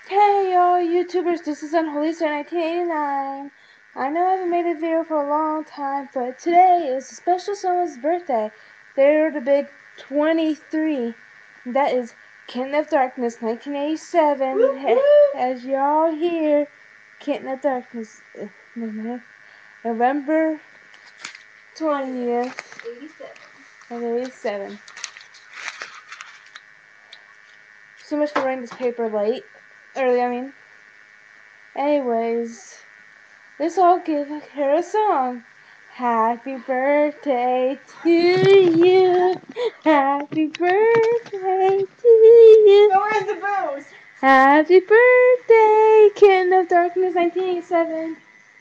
Hey y'all YouTubers, this is Unholy1989. I know I haven't made a video for a long time, but today is a special someone's birthday. They're the big 23. That is KittenOfDarkness1987. As y'all hear, Kitten of Darkness, November 20th, 87. So much for writing this paper late. Early. Anyways, let's all give her a song. Happy birthday to you. Happy birthday to you. No, where's the booze? Happy birthday, Kitten of Darkness 1987.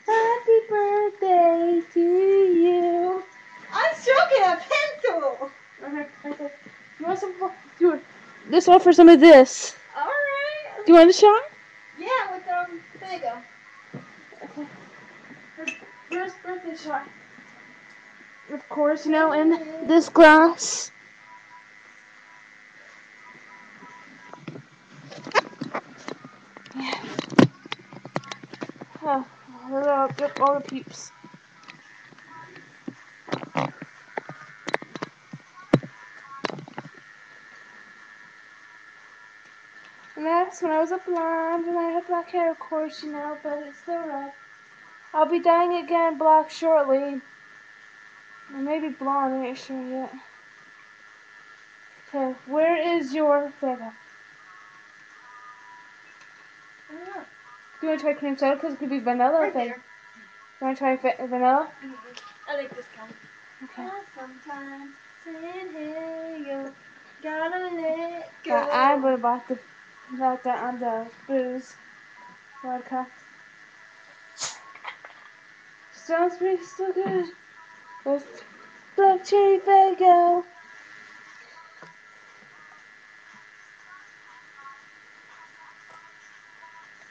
Happy birthday to you. I'm stroking a pencil. Okay. You want some? Let's offer some of this. Alright. Do you want a shot? Yeah, with there you go. Okay. First birthday shot. Of course, in this glass. Yeah. Oh, yep, all the peeps. And that's when I was a blonde and I had black hair, of course, but it's still red. I'll be dyeing it again black shortly. Or maybe blonde, I ain't sure yet. Okay, where is your feta? I don't know. Do you want to try cream soda? Because it could be vanilla. Right there. You want to try vanilla? I like this kind. Okay. Sometimes saying, hey, yo, gotta let go. I would have bought that on the booze vodka. Sounds pretty still good. With black cherry Fago.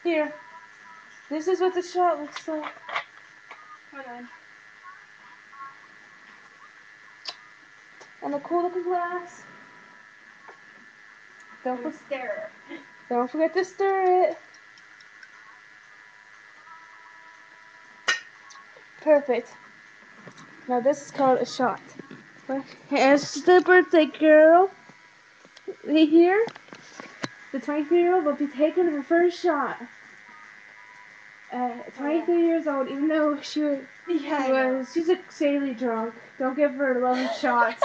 Here. This is what the shot looks like. Hold on. And a cool looking glass. Don't forget to stir it. Perfect. Now this is called a shot. Here's the birthday girl. Right here. The 23-year-old will be taking her first shot. 23 years old, even though she's extremely drunk. Don't give her 11 shots.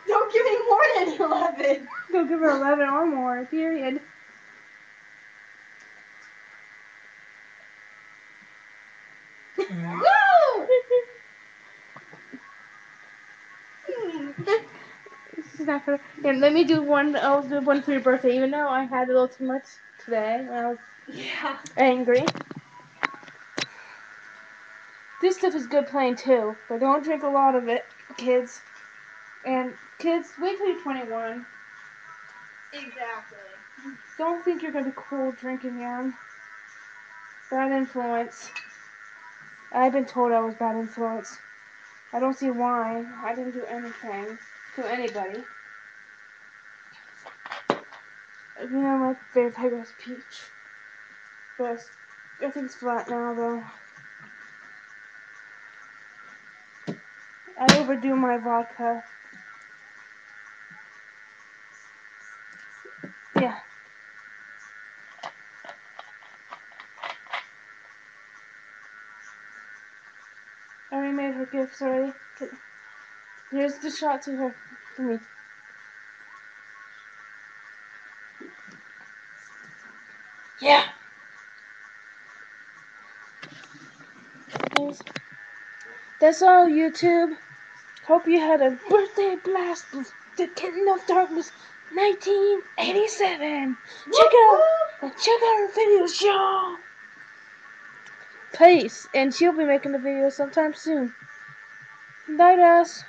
Don't give me more than 11. Don't give her 11 or more, period. Woo! This is not for. Here, let me do one. I'll do one for your birthday, even though I had a little too much today when I was angry. This stuff is good plain too, but don't drink a lot of it, kids. And kids, wait till you're 21. Exactly. Don't think you're gonna be cool drinking young. Bad influence. I've been told I was bad influence. I don't see why. I didn't do anything to anybody. My favorite type was peach. But I think it's flat now, though. I overdo my vodka. Yeah. I already made her gifts already. Here's the shot to her. For me. Yeah. That's all, YouTube. Hope you had a birthday blast with the Kitten of Darkness 1987. Check out her videos, y'all. Peace, and she'll be making a video sometime soon. Bye, guys.